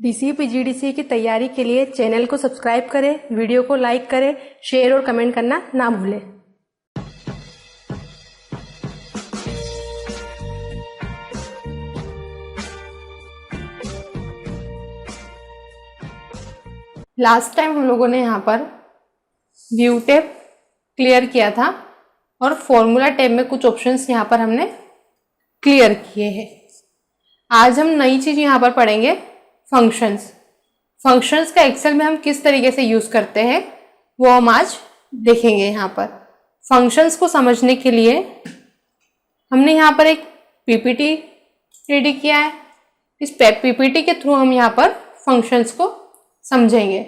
DC PGDC की तैयारी के लिए चैनल को सब्सक्राइब करें, वीडियो को लाइक करें, शेयर और कमेंट करना ना भूलें। लास्ट टाइम हम लोगों ने यहाँ पर व्यू टैब क्लियर किया था और फॉर्मूला टैब में कुछ ऑप्शंस यहाँ पर हमने क्लियर किए हैं। आज हम नई चीज़ यहाँ पर पढ़ेंगे, फंक्शंस। फंक्शंस का एक्सेल में हम किस तरीके से यूज़ करते हैं वो हम आज देखेंगे। यहाँ पर फंक्शंस को समझने के लिए हमने यहाँ पर एक पीपीटी रेडी किया है। इस पीपीटी के थ्रू हम यहाँ पर फंक्शंस को समझेंगे।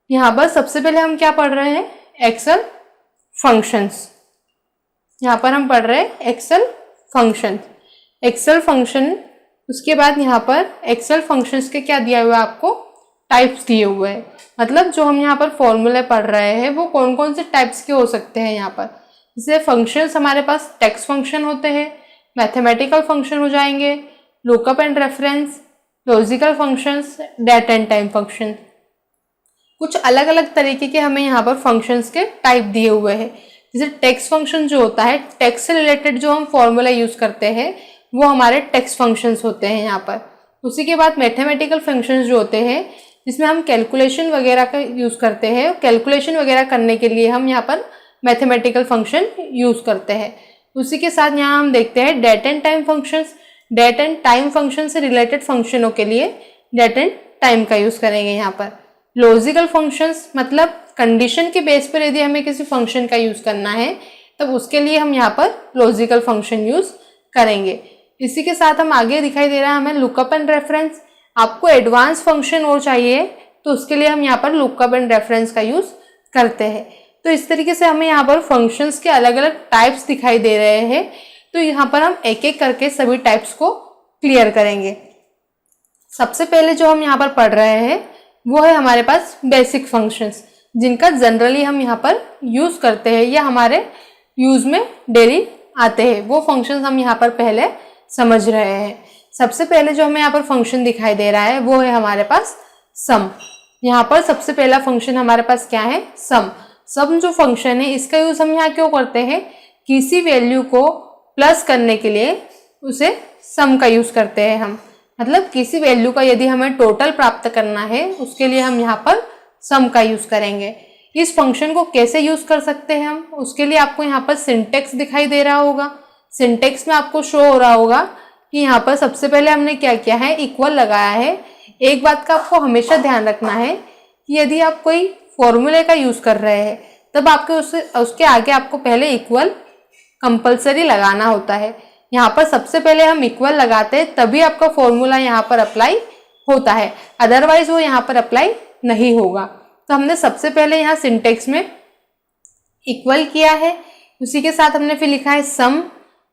यहाँ पर सबसे पहले हम क्या पढ़ रहे हैं, एक्सेल फंक्शंस। यहाँ पर हम पढ़ रहे हैं एक्सेल फंक्शन। एक्सेल फंक्शन, उसके बाद यहाँ पर एक्सेल फंक्शंस के क्या दिया हुआ है, आपको टाइप्स दिए हुए हैं। मतलब जो हम यहाँ पर फॉर्मूले पढ़ रहे हैं वो कौन कौन से टाइप्स के हो सकते हैं। यहाँ पर जैसे फंक्शंस हमारे पास टेक्स्ट फंक्शन होते हैं, मैथमेटिकल फंक्शन हो जाएंगे, lookup and reference, logical functions, date and time function. कुछ अलग अलग तरीके के हमें यहाँ पर फंक्शंस के टाइप दिए हुए हैं। जैसे टेक्स्ट फंक्शन जो होता है, टेक्स्ट से रिलेटेड जो हम फॉर्मूला यूज करते हैं वो हमारे टेक्स्ट फंक्शंस होते हैं यहाँ पर। उसी के बाद मैथमेटिकल फंक्शंस जो होते हैं जिसमें हम कैलकुलेशन वगैरह का यूज़ करते हैं। कैलकुलेशन वगैरह करने के लिए हम यहाँ पर मैथमेटिकल फंक्शन यूज़ करते हैं। उसी के साथ यहाँ हम देखते हैं date and time functions. Date and time function से रिलेटेड फंक्शनों के लिए डेट एंड टाइम का यूज़ करेंगे यहाँ पर। लॉजिकल फंक्शंस मतलब कंडीशन के बेस पर यदि हमें किसी फंक्शन का यूज़ करना है तब उसके लिए हम यहाँ पर लॉजिकल फंक्शन यूज़ करेंगे। इसी के साथ हम आगे दिखाई दे रहा है हमें लुकअप एंड रेफरेंस। आपको एडवांस फंक्शन और चाहिए तो उसके लिए हम यहाँ पर लुकअप एंड रेफरेंस का यूज़ करते हैं। तो इस तरीके से हमें यहाँ पर फंक्शंस के अलग अलग टाइप्स दिखाई दे रहे हैं। तो यहाँ पर हम एक एक करके सभी टाइप्स को क्लियर करेंगे। सबसे पहले जो हम यहाँ पर पढ़ रहे हैं वो है हमारे पास बेसिक फंक्शंस, जिनका जनरली हम यहाँ पर यूज़ करते हैं या हमारे यूज़ में डेली आते हैं। वो फंक्शंस हम यहाँ पर पहले समझ रहे हैं। सबसे पहले जो हमें यहाँ पर फंक्शन दिखाई दे रहा है वो है हमारे पास सम। यहाँ पर सबसे पहला फंक्शन हमारे पास क्या है, सम। सम जो फंक्शन है इसका यूज़ हम यहाँ क्यों करते हैं, किसी वैल्यू को प्लस करने के लिए उसे सम का यूज़ करते हैं हम। मतलब किसी वैल्यू का यदि हमें टोटल प्राप्त करना है उसके लिए हम यहाँ पर सम का यूज़ करेंगे। इस फंक्शन को कैसे यूज़ कर सकते हैं हम, उसके लिए आपको यहाँ पर सिंटेक्स दिखाई दे रहा होगा। सिंटेक्स में आपको शो हो रहा होगा कि यहाँ पर सबसे पहले हमने क्या किया है, इक्वल लगाया है। एक बात का आपको हमेशा ध्यान रखना है कि यदि आप कोई फॉर्मूले का यूज़ कर रहे हैं तब आपके उसके आगे आपको पहले इक्वल कंपलसरी लगाना होता है। यहाँ पर सबसे पहले हम इक्वल लगाते हैं तभी आपका फॉर्मूला यहाँ पर अप्लाई होता है, अदरवाइज वो यहाँ पर अप्लाई नहीं होगा। तो हमने सबसे पहले यहाँ सिंटेक्स में इक्वल किया है, उसी के साथ हमने फिर लिखा है सम,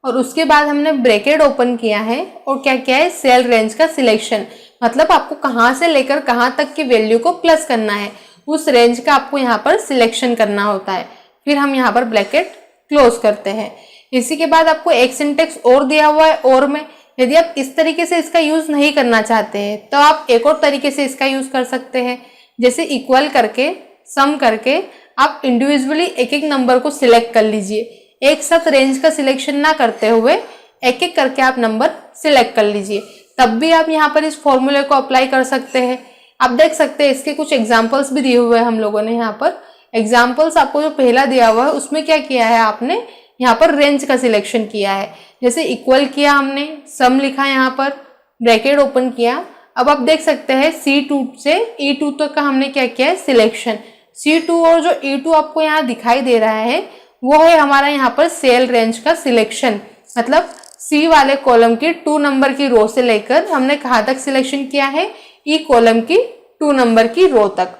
और उसके बाद हमने ब्रैकेट ओपन किया है और क्या किया है, सेल रेंज का सिलेक्शन। मतलब आपको कहाँ से लेकर कहाँ तक की वैल्यू को प्लस करना है उस रेंज का आपको यहाँ पर सिलेक्शन करना होता है। फिर हम यहाँ पर ब्रैकेट क्लोज करते हैं। इसी के बाद आपको एक सिंटेक्स और दिया हुआ है और में। यदि आप इस तरीके से इसका यूज़ नहीं करना चाहते हैं तो आप एक और तरीके से इसका यूज़ कर सकते हैं। जैसे इक्वल करके, सम करके आप इंडिविजुअली एक एक नंबर को सिलेक्ट कर लीजिए। एक साथ रेंज का सिलेक्शन ना करते हुए एक एक करके आप नंबर सिलेक्ट कर लीजिए, तब भी आप यहाँ पर इस फॉर्मूले को अप्लाई कर सकते हैं। आप देख सकते हैं इसके कुछ एग्जांपल्स भी दिए हुए हैं हम लोगों ने। यहाँ पर एग्जांपल्स आपको जो पहला दिया हुआ है उसमें क्या किया है, आपने यहाँ पर रेंज का सिलेक्शन किया है। जैसे इक्वल किया हमने, सम लिखा यहाँ पर, ब्रैकेट ओपन किया। अब आप देख सकते हैं C2 से E2 तक का हमने क्या किया है, सिलेक्शन। C2 और जो E2 आपको यहाँ दिखाई दे रहा है वो है हमारा यहाँ पर सेल रेंज का सिलेक्शन। मतलब C वाले कॉलम की 2 नंबर की रो से लेकर हमने कहाँ तक सिलेक्शन किया है, E कॉलम की 2 नंबर की रो तक।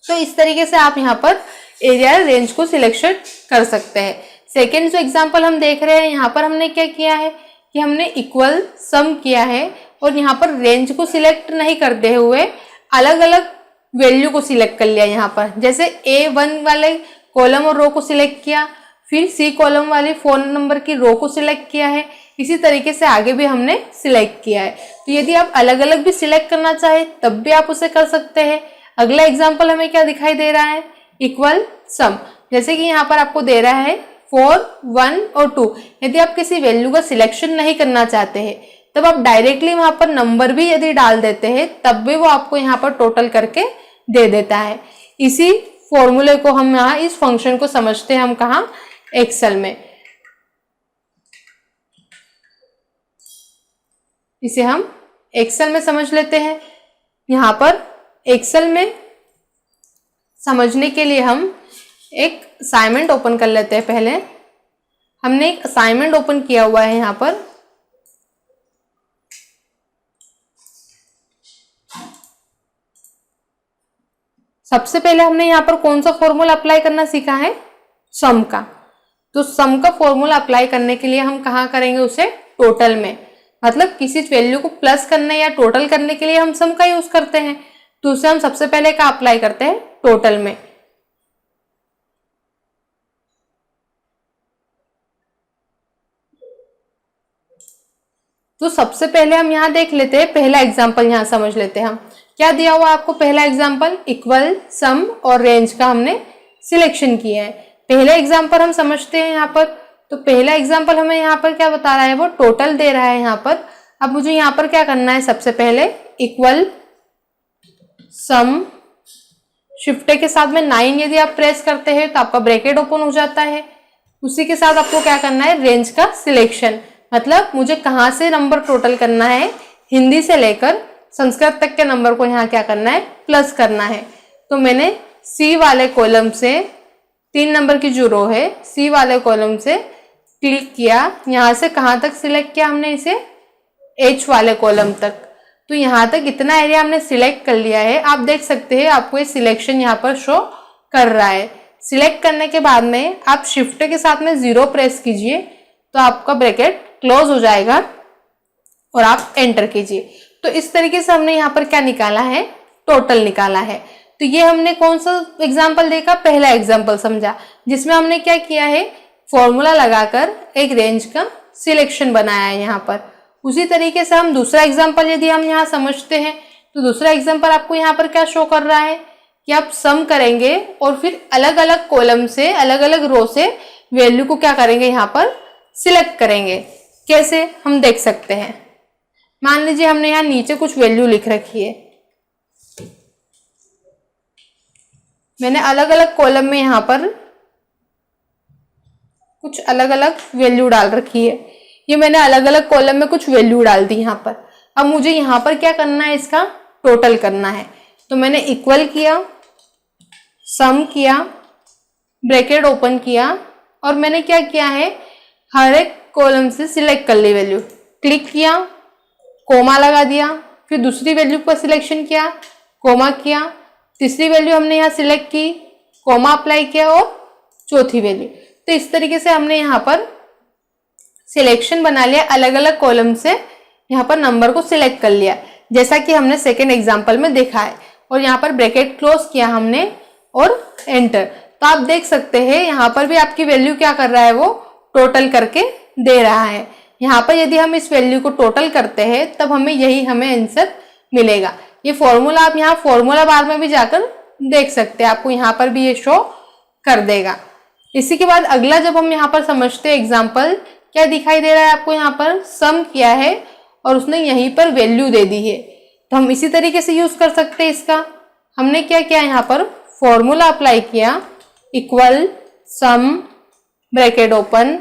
तो इस तरीके से आप यहाँ पर एरिया रेंज को सिलेक्शन कर सकते हैं। सेकेंड जो एग्जाम्पल हम देख रहे हैं, यहाँ पर हमने क्या किया है कि हमने इक्वल सम किया है और यहाँ पर रेंज को सिलेक्ट नहीं करते हुए अलग अलग वैल्यू को सिलेक्ट कर लिया। यहाँ पर जैसे A1 वाले कॉलम और रो को सिलेक्ट किया, फिर C कॉलम वाली 4 नंबर की रो को सिलेक्ट किया है, इसी तरीके से आगे भी हमने सिलेक्ट किया है। तो यदि आप अलग अलग भी सिलेक्ट करना चाहे तब भी आप उसे कर सकते हैं। अगला एग्जाम्पल हमें क्या दिखाई दे रहा है, इक्वल सम। जैसे कि यहाँ पर आपको दे रहा है 4, 1 और 2। यदि आप किसी वैल्यू का सिलेक्शन नहीं करना चाहते हैं तब आप डायरेक्टली वहां पर नंबर भी यदि डाल देते हैं तब भी वो आपको यहाँ पर टोटल करके दे देता है। इसी फॉर्मूले को हम यहाँ इस फंक्शन को समझते हैं हम कहाँ, एक्सेल में। इसे हम एक्सेल में समझ लेते हैं। यहाँ पर एक्सेल में समझने के लिए हम एक असाइनमेंट ओपन कर लेते हैं। पहले हमने एक असाइनमेंट ओपन किया हुआ है। यहाँ पर सबसे पहले हमने यहाँ पर कौन सा फॉर्मूला अप्लाई करना सीखा है, सम का। तो सम का फॉर्मूला अप्लाई करने के लिए हम कहाँ करेंगे उसे, टोटल में। मतलब किसी वैल्यू को प्लस करने या टोटल करने के लिए हम सम का यूज करते हैं। तो उसे हम सबसे पहले का अप्लाई करते हैं, टोटल में। तो सबसे पहले हम यहाँ देख लेते हैं, पहला एग्जाम्पल यहाँ समझ लेते हैं हम। क्या दिया हुआ आपको पहला एग्जाम्पल, इक्वल सम और रेंज का हमने सिलेक्शन किया है। पहला एग्जाम्पल हम समझते हैं यहाँ पर। तो पहला एग्जाम्पल हमें यहाँ पर क्या बता रहा है, वो टोटल दे रहा है यहाँ पर। अब मुझे यहाँ पर क्या करना है, सबसे पहले इक्वल सम, शिफ्ट के साथ में 9 यदि आप प्रेस करते हैं तो आपका ब्रैकेट ओपन हो जाता है। उसी के साथ आपको क्या करना है, रेंज का सिलेक्शन। मतलब मुझे कहाँ से नंबर टोटल करना है, हिंदी से लेकर संस्कृत तक के नंबर को यहाँ क्या करना है, प्लस करना है। तो मैंने सी वाले कॉलम से 3 नंबर की जो रो है, सी वाले कॉलम से क्लिक किया। यहाँ से कहाँ तक सिलेक्ट किया हमने इसे, एच वाले कॉलम तक। तो यहाँ तक इतना एरिया हमने सिलेक्ट कर लिया है। आप देख सकते हैं आपको ये सिलेक्शन यहाँ पर शो कर रहा है। सिलेक्ट करने के बाद में आप शिफ्ट के साथ में 0 प्रेस कीजिए तो आपका ब्रैकेट क्लोज हो जाएगा और आप एंटर कीजिए। तो इस तरीके से हमने यहाँ पर क्या निकाला है, टोटल निकाला है। तो ये हमने कौन सा एग्जाम्पल देखा, पहला एग्जाम्पल समझा, जिसमें हमने क्या किया है, फॉर्मूला लगाकर एक रेंज का सिलेक्शन बनाया है यहाँ पर। उसी तरीके से हम दूसरा एग्जाम्पल यदि हम यहाँ समझते हैं तो दूसरा एग्जाम्पल आपको यहाँ पर क्या शो कर रहा है कि आप सम करेंगे और फिर अलग अलग कॉलम से, अलग अलग रो से वैल्यू को क्या करेंगे, यहाँ पर सिलेक्ट करेंगे। कैसे हम देख सकते हैं, मान लीजिए हमने यहाँ नीचे कुछ वैल्यू लिख रखी है। मैंने अलग अलग कॉलम में यहाँ पर कुछ अलग अलग वैल्यू डाल रखी है। ये मैंने अलग अलग कॉलम में कुछ वैल्यू डाल दी यहाँ पर। अब मुझे यहाँ पर क्या करना है, इसका टोटल करना है। तो मैंने इक्वल किया, सम किया, ब्रैकेट ओपन किया और मैंने क्या किया है, हर एक कॉलम से सिलेक्ट कर ली वैल्यू, क्लिक किया, कोमा लगा दिया, फिर दूसरी वैल्यू पर सिलेक्शन किया, कोमा किया, तीसरी वैल्यू हमने यहाँ सिलेक्ट की, कोमा अप्लाई किया और चौथी वैल्यू। तो इस तरीके से हमने यहाँ पर सिलेक्शन बना लिया, अलग अलग कॉलम से यहाँ पर नंबर को सिलेक्ट कर लिया, जैसा कि हमने सेकेंड एग्जाम्पल में देखा है। और यहाँ पर ब्रैकेट क्लोज किया हमने और एंटर। तो आप देख सकते हैं यहाँ पर भी आपकी वैल्यू क्या कर रहा है, वो टोटल करके दे रहा है। यहाँ पर यदि हम इस वैल्यू को टोटल करते हैं तब हमें आंसर मिलेगा। ये फॉर्मूला आप यहाँ फॉर्मूला बार में भी जाकर देख सकते हैं, आपको यहाँ पर भी ये शो कर देगा। इसी के बाद अगला जब हम यहाँ पर समझते हैं एग्जाम्पल, क्या दिखाई दे रहा है आपको, यहाँ पर सम किया है और उसने यहीं पर वैल्यू दे दी है। तो हम इसी तरीके से यूज कर सकते हैं इसका। हमने क्या किया, यहाँ पर फॉर्मूला अप्लाई किया, इक्वल सम, ब्रैकेट ओपन।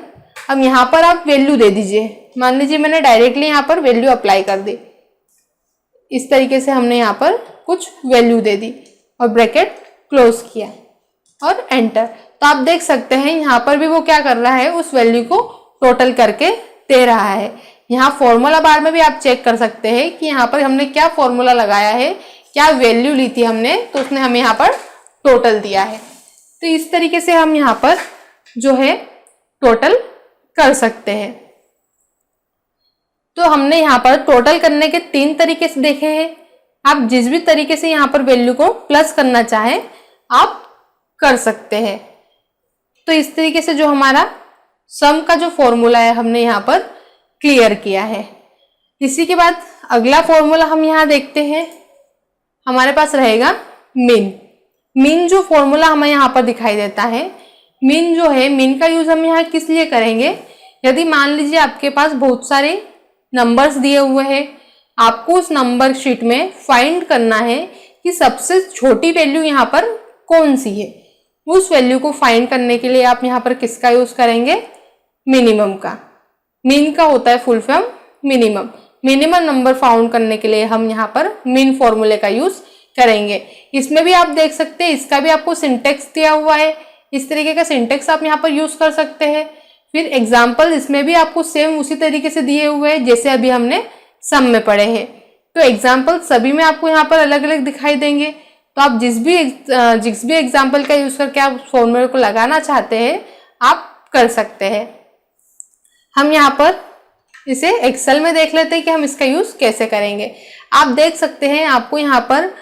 अब यहाँ पर आप वैल्यू दे दीजिए। मान लीजिए मैंने डायरेक्टली यहाँ पर वैल्यू अप्लाई कर दी। इस तरीके से हमने यहाँ पर कुछ वैल्यू दे दी और ब्रैकेट क्लोज किया और एंटर। तो आप देख सकते हैं यहाँ पर भी वो क्या कर रहा है, उस वैल्यू को टोटल करके दे रहा है। यहाँ फॉर्मूला बार में भी आप चेक कर सकते हैं कि यहाँ पर हमने क्या फॉर्मूला लगाया है, क्या वैल्यू ली थी हमने, तो उसने हमें यहाँ पर टोटल दिया है। तो इस तरीके से हम यहाँ पर जो है टोटल कर सकते हैं। तो हमने यहाँ पर टोटल करने के 3 तरीके से देखे हैं। आप जिस भी तरीके से यहाँ पर वैल्यू को प्लस करना चाहे आप कर सकते हैं। तो इस तरीके से जो हमारा सम का जो फॉर्मूला है हमने यहाँ पर क्लियर किया है। इसी के बाद अगला फॉर्मूला हम यहाँ देखते हैं, हमारे पास रहेगा मीन। मीन जो फॉर्मूला हमें यहाँ पर दिखाई देता है, मीन जो है, मीन का यूज हम यहाँ किस लिए करेंगे, यदि मान लीजिए आपके पास बहुत सारे नंबर्स दिए हुए हैं, आपको उस नंबर शीट में फाइंड करना है कि सबसे छोटी वैल्यू यहाँ पर कौन सी है। उस वैल्यू को फाइंड करने के लिए आप यहाँ पर किसका यूज करेंगे, मिनिमम का। मीन का होता है full form minimum. Minimum number found करने के लिए हम यहाँ पर मीन फॉर्मूले का यूज करेंगे। इसमें भी आप देख सकते हैं, इसका भी आपको सिंटेक्स दिया हुआ है, इस तरीके का सिंटेक्स आप यहाँ पर यूज कर सकते हैं। फिर एग्जाम्पल इसमें भी आपको सेम उसी तरीके से दिए हुए हैं जैसे अभी हमने सम में पढ़े हैं। तो एग्जाम्पल सभी में आपको यहाँ पर अलग अलग दिखाई देंगे, तो आप जिस भी एग्जाम्पल का यूज करके आप फॉर्मूले को लगाना चाहते हैं आप कर सकते हैं। हम यहाँ पर इसे एक्सेल में देख लेते हैं कि हम इसका यूज कैसे करेंगे। आप देख सकते हैं आपको यहाँ पर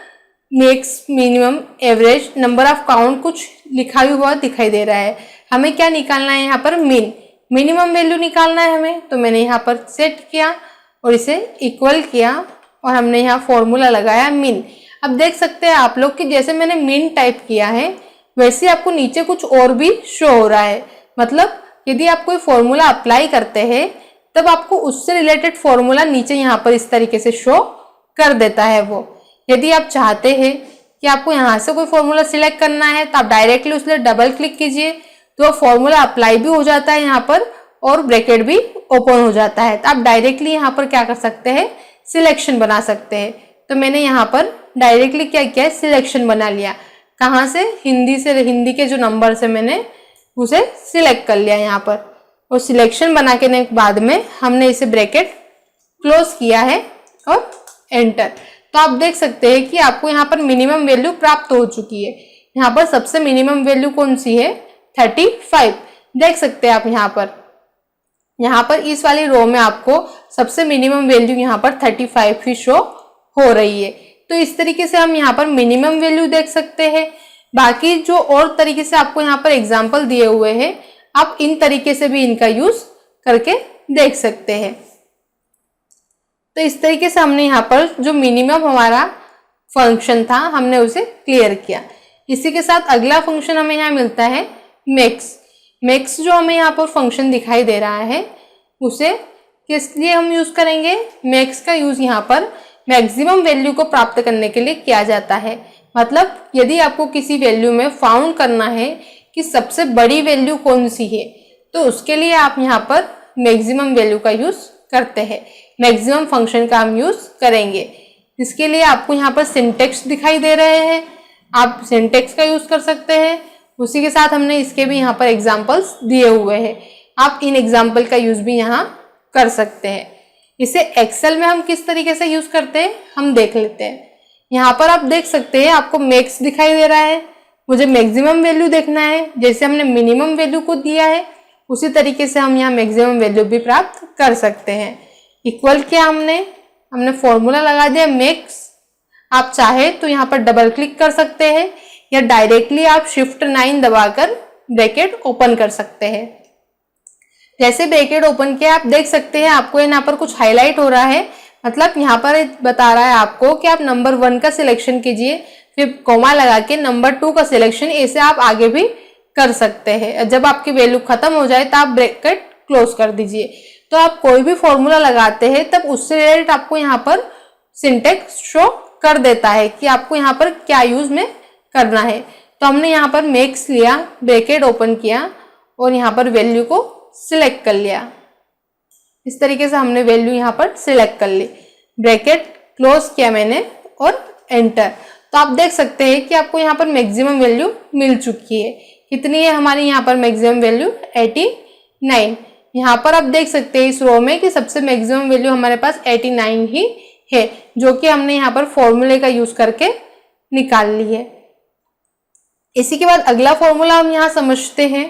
max, minimum, average, number of count कुछ लिखा हुआ दिखाई दे रहा है। हमें क्या निकालना है यहाँ पर, मिनिमम वैल्यू निकालना है हमें। तो मैंने यहाँ पर सेट किया और इसे इक्वल किया और हमने यहाँ फॉर्मूला लगाया मीन। अब देख सकते हैं आप लोग कि जैसे मैंने मीन टाइप किया है वैसे आपको नीचे कुछ और भी शो हो रहा है। मतलब यदि आप कोई फॉर्मूला अप्लाई करते हैं तब आपको उससे रिलेटेड फॉर्मूला नीचे यहाँ पर इस तरीके से शो कर देता है वो। यदि आप चाहते हैं कि आपको यहाँ से कोई फॉर्मूला सिलेक्ट करना है तो आप डायरेक्टली उसमें डबल क्लिक कीजिए तो फॉर्मूला अप्लाई भी हो जाता है यहाँ पर और ब्रैकेट भी ओपन हो जाता है। तो आप डायरेक्टली यहाँ पर क्या कर सकते हैं, सिलेक्शन बना सकते हैं। तो मैंने यहाँ पर डायरेक्टली क्या किया है, सिलेक्शन बना लिया। कहाँ से, हिंदी के जो नंबर से मैंने उसे सिलेक्ट कर लिया यहाँ पर। और सिलेक्शन बना के बाद में हमने इसे ब्रैकेट क्लोज किया है और एंटर। तो आप देख सकते हैं कि आपको यहाँ पर मिनिमम वैल्यू प्राप्त हो चुकी है। यहाँ पर सबसे मिनिमम वैल्यू कौन सी है, 35। देख सकते हैं आप यहाँ पर इस वाली रो में आपको सबसे मिनिमम वैल्यू यहाँ पर 35 ही शो हो रही है। तो इस तरीके से हम यहाँ पर मिनिमम वैल्यू देख सकते हैं। बाकी जो और तरीके से आपको यहाँ पर एग्जाम्पल दिए हुए हैं, आप इन तरीके से भी इनका यूज करके देख सकते हैं। तो इस तरीके से हमने यहाँ पर जो मिनिमम हमारा फंक्शन था हमने उसे क्लियर किया। इसी के साथ अगला फंक्शन हमें यहाँ मिलता है मैक्स। मैक्स जो हमें यहाँ पर फंक्शन दिखाई दे रहा है उसे किस लिए हम यूज करेंगे, मैक्स का यूज यहाँ पर मैक्सिमम वैल्यू को प्राप्त करने के लिए किया जाता है। मतलब यदि आपको किसी वैल्यू में फाउंड करना है कि सबसे बड़ी वैल्यू कौन सी है तो उसके लिए आप यहाँ पर मैक्सिमम वैल्यू का यूज करते हैं। मैक्सिमम फंक्शन का हम यूज करेंगे। इसके लिए आपको यहाँ पर सिंटेक्स दिखाई दे रहे हैं, आप सिंटेक्स का यूज कर सकते हैं। उसी के साथ हमने इसके भी यहाँ पर एग्जाम्पल्स दिए हुए हैं, आप इन एग्जाम्पल का यूज भी यहाँ कर सकते हैं। इसे एक्सेल में हम किस तरीके से यूज करते हैं हम देख लेते हैं। यहाँ पर आप देख सकते हैं आपको मैक्स दिखाई दे रहा है, मुझे मैक्सिमम वैल्यू देखना है। जैसे हमने मिनिमम वैल्यू को दिया है उसी तरीके से हम यहाँ मैक्सिमम वैल्यू भी प्राप्त कर सकते हैं। इक्वल किया हमने फॉर्मूला लगा दिया मैक्स। आप चाहे तो यहाँ पर डबल क्लिक कर सकते हैं या डायरेक्टली आप शिफ्ट 9 दबाकर ब्रैकेट ओपन कर सकते हैं। जैसे ब्रैकेट ओपन किया आप देख सकते हैं आपको यहाँ पर कुछ हाईलाइट हो रहा है। मतलब यहाँ पर बता रहा है आपको कि आप नंबर 1 का सिलेक्शन कीजिए, फिर कोमा लगा के नंबर 2 का सिलेक्शन, ऐसे आप आगे भी कर सकते हैं। जब आपकी वैल्यू खत्म हो जाए तो आप ब्रैकेट क्लोज कर दीजिए। तो आप कोई भी फॉर्मूला लगाते हैं तब उससे रिलेटेड आपको यहाँ पर सिंटेक्स शो कर देता है कि आपको यहाँ पर क्या यूज में करना है। तो हमने यहाँ पर मैक्स लिया, ब्रैकेट ओपन किया और यहाँ पर वैल्यू को सिलेक्ट कर लिया। इस तरीके से हमने वैल्यू यहाँ पर सिलेक्ट कर ली, ब्रैकेट क्लोज किया मैंने और एंटर। तो आप देख सकते हैं कि आपको यहाँ पर मैक्सिमम वैल्यू मिल चुकी है। कितनी है हमारी यहाँ पर मैक्सिमम वैल्यू, 89। यहाँ पर आप देख सकते हैं इस रो में कि सबसे मैक्सिमम वैल्यू हमारे पास 89 ही है, जो कि हमने यहाँ पर फॉर्मूले का यूज करके निकाल ली है। इसी के बाद अगला फॉर्मूला हम यहाँ समझते हैं।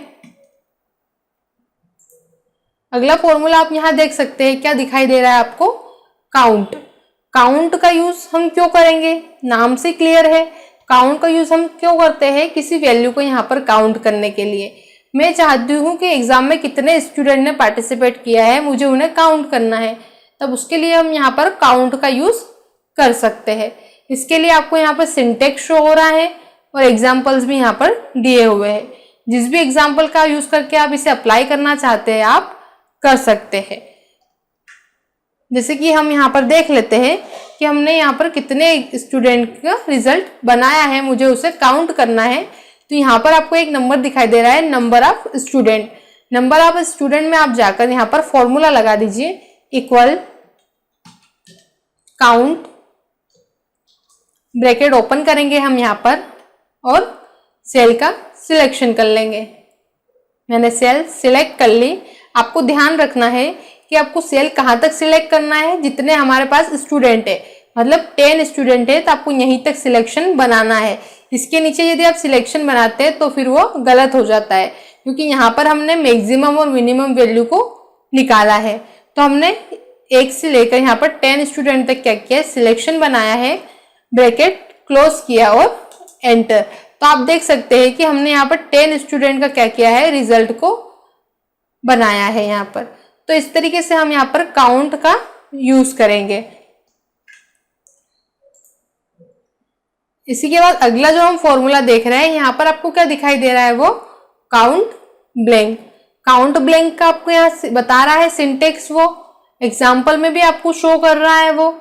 अगला फॉर्मूला आप यहाँ देख सकते हैं, क्या दिखाई दे रहा है आपको, काउंट। काउंट का यूज हम क्यों करेंगे, नाम से क्लियर है। काउंट का यूज हम क्यों करते हैं, किसी वैल्यू को यहाँ पर काउंट करने के लिए। मैं चाहती हूँ कि एग्जाम में कितने स्टूडेंट ने पार्टिसिपेट किया है, मुझे उन्हें काउंट करना है, तब उसके लिए हम यहाँ पर काउंट का यूज कर सकते हैं। इसके लिए आपको यहाँ पर सिंटेक्स शो हो रहा है और एग्जाम्पल्स भी यहाँ पर दिए हुए हैं। जिस भी एग्जाम्पल का यूज करके आप इसे अप्लाई करना चाहते हैं आप कर सकते हैं। जैसे कि हम यहाँ पर देख लेते हैं कि हमने यहाँ पर कितने स्टूडेंट का रिजल्ट बनाया है, मुझे उसे काउंट करना है। तो यहाँ पर आपको एक नंबर दिखाई दे रहा है, number of student. Number of student में आप जाकर यहाँ पर फॉर्मूला लगा दीजिए, इक्वल काउंट, ब्रैकेट ओपन करेंगे हम यहाँ पर और सेल का सिलेक्शन कर लेंगे। मैंने सेल सिलेक्ट कर ली। आपको ध्यान रखना है कि आपको सेल कहाँ तक सिलेक्ट करना है, जितने हमारे पास स्टूडेंट है, मतलब 10 स्टूडेंट है तो आपको यहीं तक सिलेक्शन बनाना है। इसके नीचे यदि आप सिलेक्शन बनाते हैं तो फिर वो गलत हो जाता है, क्योंकि यहाँ पर हमने मैक्सिमम और मिनिमम वैल्यू को निकाला है। तो हमने 1 से लेकर यहाँ पर 10 स्टूडेंट तक क्या किया, सिलेक्शन बनाया है, ब्रैकेट क्लोज किया और एंटर। तो आप देख सकते हैं कि हमने यहाँ पर 10 स्टूडेंट का क्या किया है, रिजल्ट को बनाया है यहाँ पर। तो इस तरीके से हम यहाँ पर काउंट का यूज करेंगे। इसी के बाद अगला जो हम फॉर्मूला देख रहे हैं, यहाँ पर आपको क्या दिखाई दे रहा है, वो काउंट ब्लैंक। काउंट ब्लैंक का आपको यहाँ बता रहा है सिंटेक्स, वो एग्जाम्पल में भी आपको शो कर रहा है वो।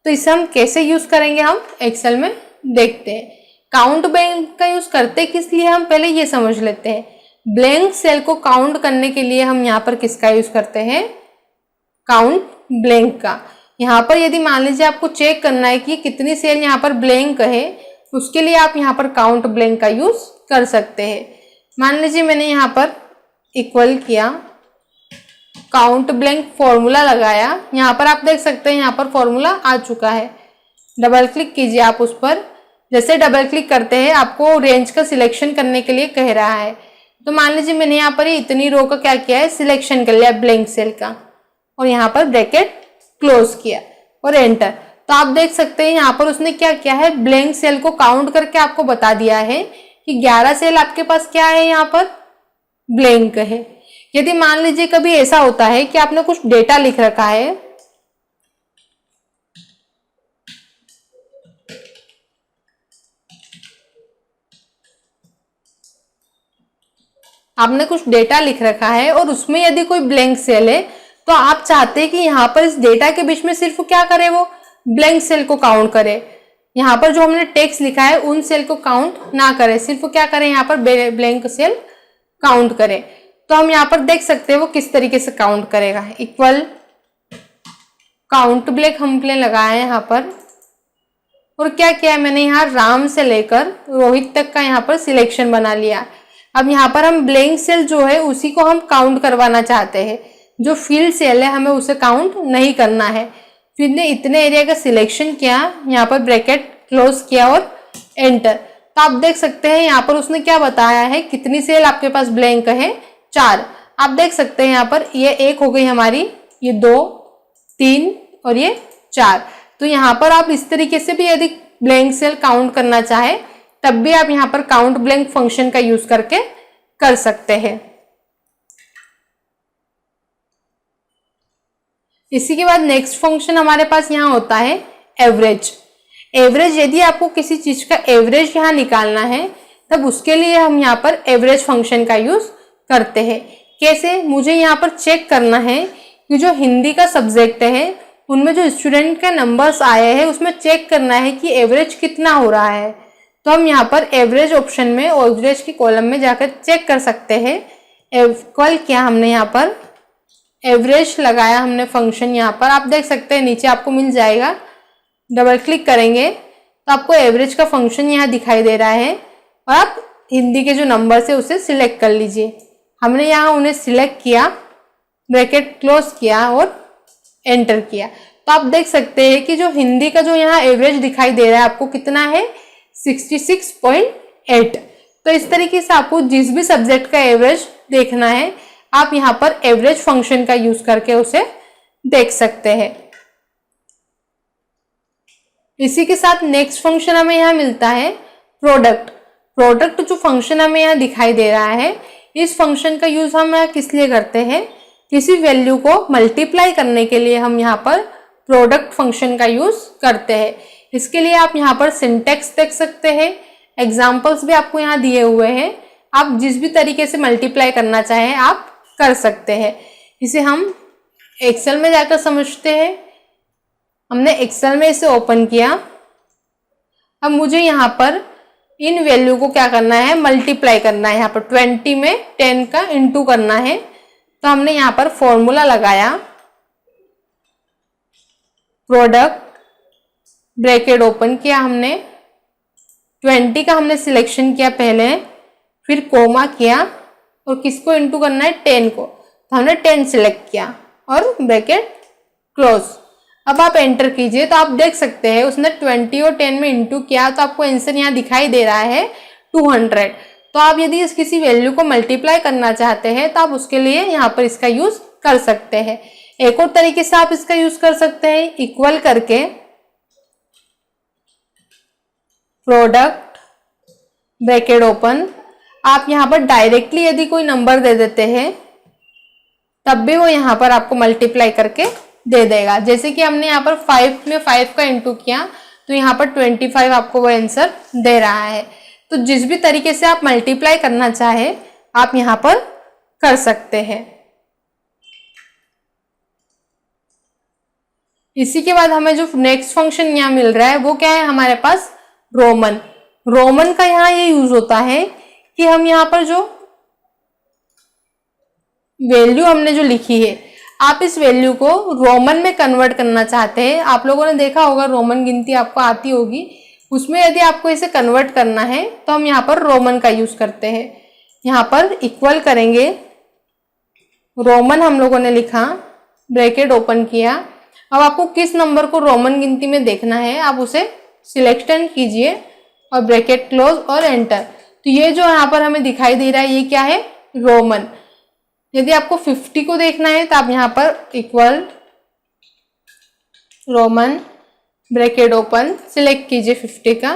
तो इसे हम कैसे यूज करेंगे, हम एक्सेल में देखते हैं। काउंट ब्लैंक का यूज करते किस लिए, हम पहले ये समझ लेते हैं। ब्लैंक सेल को काउंट करने के लिए हम यहाँ पर किसका यूज करते हैं, काउंट ब्लैंक का। यहाँ पर यदि मान लीजिए आपको चेक करना है कि कितनी सेल यहाँ पर ब्लैंक है, उसके लिए आप यहाँ पर काउंट ब्लैंक का यूज कर सकते हैं। मान लीजिए मैंने यहाँ पर इक्वल किया, काउंट ब्लैंक फॉर्मूला लगाया। यहाँ पर आप देख सकते हैं यहाँ पर फॉर्मूला आ चुका है। डबल क्लिक कीजिए आप उस पर। जैसे डबल क्लिक करते हैं आपको रेंज का सिलेक्शन करने के लिए कह रहा है। तो मान लीजिए मैंने यहाँ पर इतनी रो का क्या किया है, सिलेक्शन कर लिया ब्लैंक सेल का, और यहाँ पर ब्रैकेट क्लोज किया और एंटर। तो आप देख सकते हैं यहाँ पर उसने क्या किया है, ब्लैंक सेल को काउंट करके आपको बता दिया है कि 11 सेल आपके पास क्या है, यहाँ पर ब्लैंक है। यदि मान लीजिए कभी ऐसा होता है कि आपने कुछ डेटा लिख रखा है, आपने कुछ डेटा लिख रखा है और उसमें यदि कोई ब्लैंक सेल है, तो आप चाहते हैं कि यहाँ पर इस डेटा के बीच में सिर्फ क्या करे, वो ब्लैंक सेल को काउंट करे। यहाँ पर जो हमने टेक्स्ट लिखा है उन सेल को काउंट ना करे, सिर्फ क्या करें, यहाँ पर ब्लैंक सेल काउंट करे। तो हम यहाँ पर देख सकते हैं वो किस तरीके से काउंट करेगा। इक्वल काउंट ब्लैंक हमने लगाया है यहाँ पर, और क्या किया है मैंने, यहाँ राम से लेकर रोहित तक का यहाँ पर सिलेक्शन बना लिया। अब यहाँ पर हम ब्लैंक सेल जो है उसी को हम काउंट करवाना चाहते हैं, जो फील्ड सेल है हमें उसे काउंट नहीं करना है। फिर ने इतने एरिया का सिलेक्शन किया, यहाँ पर ब्रैकेट क्लोज किया और एंटर। तो आप देख सकते हैं यहाँ पर उसने क्या बताया है, कितनी सेल आपके पास ब्लैंक है, 4। आप देख सकते हैं यहाँ पर ये 1 हो गई हमारी, ये 2, 3 और ये 4। तो यहाँ पर आप इस तरीके से भी यदि ब्लैंक सेल काउंट करना चाहे तब भी आप यहाँ पर काउंट ब्लैंक फंक्शन का यूज करके कर सकते हैं। इसी के बाद नेक्स्ट फंक्शन हमारे पास यहाँ होता है एवरेज। एवरेज, यदि आपको किसी चीज का एवरेज यहाँ निकालना है तब उसके लिए हम यहाँ पर एवरेज फंक्शन का यूज करते हैं। कैसे, मुझे यहाँ पर चेक करना है कि जो हिंदी का सब्जेक्ट है उनमें जो स्टूडेंट के नंबर्स आए हैं उसमें चेक करना है कि एवरेज कितना हो रहा है। तो हम यहाँ पर एवरेज ऑप्शन में और एवरेज की कॉलम में जाकर चेक कर सकते हैं। इक्वल किया हमने यहाँ पर, एवरेज लगाया हमने फंक्शन, यहाँ पर आप देख सकते हैं नीचे आपको मिल जाएगा। डबल क्लिक करेंगे तो आपको एवरेज का फंक्शन यहाँ दिखाई दे रहा है, और आप हिंदी के जो नंबर है उसे सिलेक्ट कर लीजिए। हमने यहाँ उन्हें सिलेक्ट किया, ब्रैकेट क्लोज किया और एंटर किया। तो आप देख सकते हैं कि जो हिंदी का जो यहाँ एवरेज दिखाई दे रहा है आपको कितना है, 66.8। तो इस तरीके से आपको जिस भी सब्जेक्ट का एवरेज देखना है आप यहाँ पर एवरेज फंक्शन का यूज करके उसे देख सकते हैं। इसी के साथ नेक्स्ट फंक्शन हमें यहाँ मिलता है प्रोडक्ट। प्रोडक्ट जो फंक्शन हमें यहाँ दिखाई दे रहा है, इस फंक्शन का यूज हम किस लिए करते हैं, किसी वैल्यू को मल्टीप्लाई करने के लिए हम यहाँ पर प्रोडक्ट फंक्शन का यूज करते हैं। इसके लिए आप यहाँ पर सिंटेक्स देख सकते हैं, एग्जाम्पल्स भी आपको यहाँ दिए हुए हैं। आप जिस भी तरीके से मल्टीप्लाई करना चाहें आप कर सकते हैं। इसे हम एक्सेल में जाकर समझते हैं। हमने एक्सेल में इसे ओपन किया। अब मुझे यहाँ पर इन वैल्यू को क्या करना है, मल्टीप्लाई करना है। यहाँ पर 20 में 10 का इंटू करना है। तो हमने यहाँ पर फॉर्मूला लगाया, प्रोडक्ट ब्रैकेट ओपन किया, हमने 20 का हमने सिलेक्शन किया पहले, फिर कोमा किया और किसको इंटू करना है, 10 को। तो हमने 10 सिलेक्ट किया और ब्रैकेट क्लोज। अब आप एंटर कीजिए तो आप देख सकते हैं उसने 20 और 10 में इंटू किया तो आपको आंसर यहाँ दिखाई दे रहा है 200। तो आप यदि इस किसी वैल्यू को मल्टीप्लाई करना चाहते हैं तो आप उसके लिए यहाँ पर इसका यूज कर सकते हैं। एक और तरीके से आप इसका यूज कर सकते हैं, इक्वल करके प्रोडक्ट ब्रैकेट ओपन। आप यहाँ पर डायरेक्टली यदि कोई नंबर दे देते हैं तब भी वो यहाँ पर आपको मल्टीप्लाई करके दे देगा। जैसे कि हमने यहाँ पर 5 में 5 का इंटू किया तो यहाँ पर 25 आपको वो आंसर दे रहा है। तो जिस भी तरीके से आप मल्टीप्लाई करना चाहे आप यहाँ पर कर सकते हैं। इसी के बाद हमें जो नेक्स्ट फंक्शन यहाँ मिल रहा है वो क्या है, हमारे पास रोमन। रोमन का यहाँ ये यूज होता है कि हम यहाँ पर जो वैल्यू हमने जो लिखी है आप इस वैल्यू को रोमन में कन्वर्ट करना चाहते हैं। आप लोगों ने देखा होगा रोमन गिनती आपको आती होगी, उसमें यदि आपको इसे कन्वर्ट करना है तो हम यहाँ पर रोमन का यूज करते हैं। यहाँ पर इक्वल करेंगे, रोमन हम लोगों ने लिखा, ब्रैकेट ओपन किया। अब आपको किस नंबर को रोमन गिनती में देखना है आप उसे सिलेक्शन कीजिए और ब्रैकेट क्लोज और एंटर। तो ये जो यहाँ पर हमें दिखाई दे रहा है ये क्या है, रोमन। यदि आपको 50 को देखना है तो आप यहाँ पर equal Roman bracket open select कीजिए 50 का,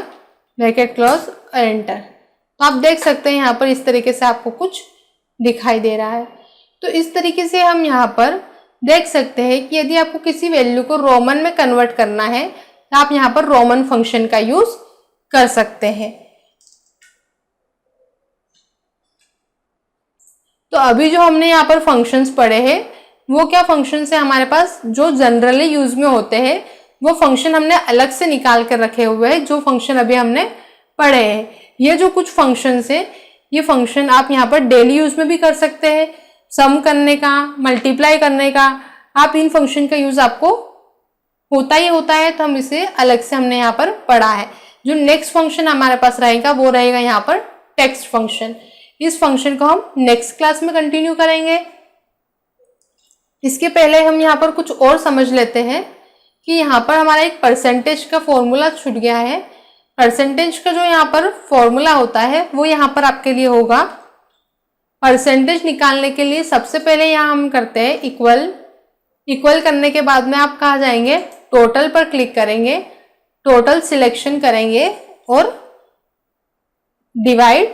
ब्रैकेट क्लोज और एंटर। तो आप देख सकते हैं यहाँ पर इस तरीके से आपको कुछ दिखाई दे रहा है। तो इस तरीके से हम यहाँ पर देख सकते हैं कि यदि आपको किसी वैल्यू को रोमन में कन्वर्ट करना है तो आप यहाँ पर रोमन फंक्शन का यूज कर सकते हैं। तो अभी जो हमने यहाँ पर फंक्शंस पढ़े हैं वो क्या फंक्शंस है, हमारे पास जो जनरली यूज में होते हैं वो फंक्शन हमने अलग से निकाल कर रखे हुए हैं। जो फंक्शन अभी हमने पढ़े हैं, ये जो कुछ फंक्शंस है ये फंक्शन आप यहाँ पर डेली यूज में भी कर सकते हैं, सम करने का, मल्टीप्लाई करने का। आप इन फंक्शन का यूज आपको होता ही होता है, तो हम इसे अलग से हमने यहाँ पर पढ़ा है। जो नेक्स्ट फंक्शन हमारे पास रहेगा वो रहेगा यहाँ पर टेक्स्ट फंक्शन। इस फंक्शन को हम नेक्स्ट क्लास में कंटिन्यू करेंगे। इसके पहले हम यहाँ पर कुछ और समझ लेते हैं कि यहाँ पर हमारा एक परसेंटेज का फॉर्मूला छूट गया है। परसेंटेज का जो यहाँ पर फॉर्मूला होता है वो यहाँ पर आपके लिए होगा, परसेंटेज निकालने के लिए सबसे पहले यहाँ हम करते हैं इक्वल। इक्वल करने के बाद में आप कहाँ जाएंगे, टोटल पर क्लिक करेंगे, टोटल सिलेक्शन करेंगे और डिवाइड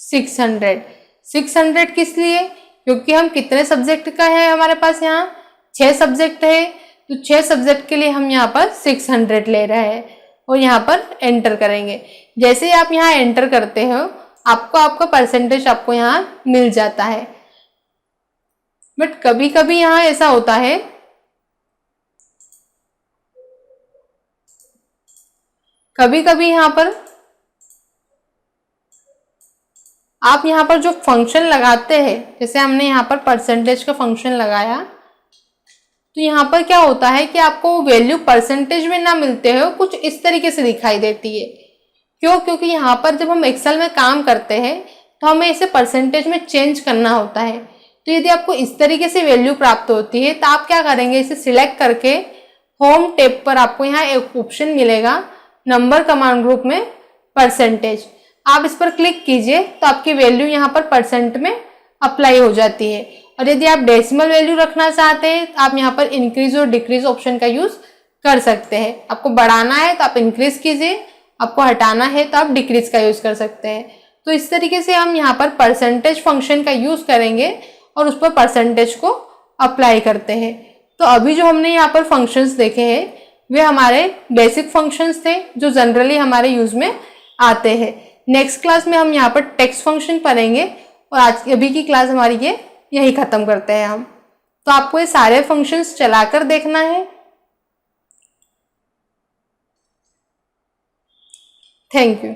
600। 600 किस लिए, क्योंकि हम कितने सब्जेक्ट का है हमारे पास यहाँ 6 सब्जेक्ट है, तो 6 सब्जेक्ट के लिए हम यहाँ पर 600 ले रहे हैं और यहाँ पर एंटर करेंगे। जैसे ही आप यहाँ एंटर करते हो आपको आपका परसेंटेज आपको यहाँ मिल जाता है। बट कभी कभी यहाँ ऐसा होता है, कभी कभी यहाँ पर आप यहाँ पर जो फंक्शन लगाते हैं, जैसे हमने यहाँ पर परसेंटेज का फंक्शन लगाया, तो यहाँ पर क्या होता है कि आपको वैल्यू परसेंटेज में ना मिलते हो, कुछ इस तरीके से दिखाई देती है। क्यों, क्योंकि यहाँ पर जब हम एक्सेल में काम करते हैं तो हमें इसे परसेंटेज में चेंज करना होता है। तो यदि आपको इस तरीके से वैल्यू प्राप्त होती है तो आप क्या करेंगे, इसे सिलेक्ट करके होम टैब पर आपको यहाँ एक ऑप्शन मिलेगा नंबर कमांड ग्रुप में परसेंटेज। आप इस पर क्लिक कीजिए तो आपकी वैल्यू यहाँ पर परसेंट में अप्लाई हो जाती है। और यदि आप डेसिमल वैल्यू रखना चाहते हैं तो आप यहाँ पर इंक्रीज और डिक्रीज ऑप्शन का यूज कर सकते हैं। आपको बढ़ाना है तो आप इंक्रीज कीजिए, आपको हटाना है तो आप डिक्रीज का यूज कर सकते हैं। तो इस तरीके से हम यहाँ पर परसेंटेज फंक्शन का यूज करेंगे और उस पर परसेंटेज को अप्लाई करते हैं। तो अभी जो हमने यहाँ पर फंक्शंस देखे हैं वे हमारे बेसिक फंक्शंस थे जो जनरली हमारे यूज में आते हैं। नेक्स्ट क्लास में हम यहाँ पर टेक्स्ट फंक्शन पढ़ेंगे और आज अभी की क्लास हमारी ये यही खत्म करते हैं हम। तो आपको ये सारे फंक्शंस चलाकर देखना है। Thank you.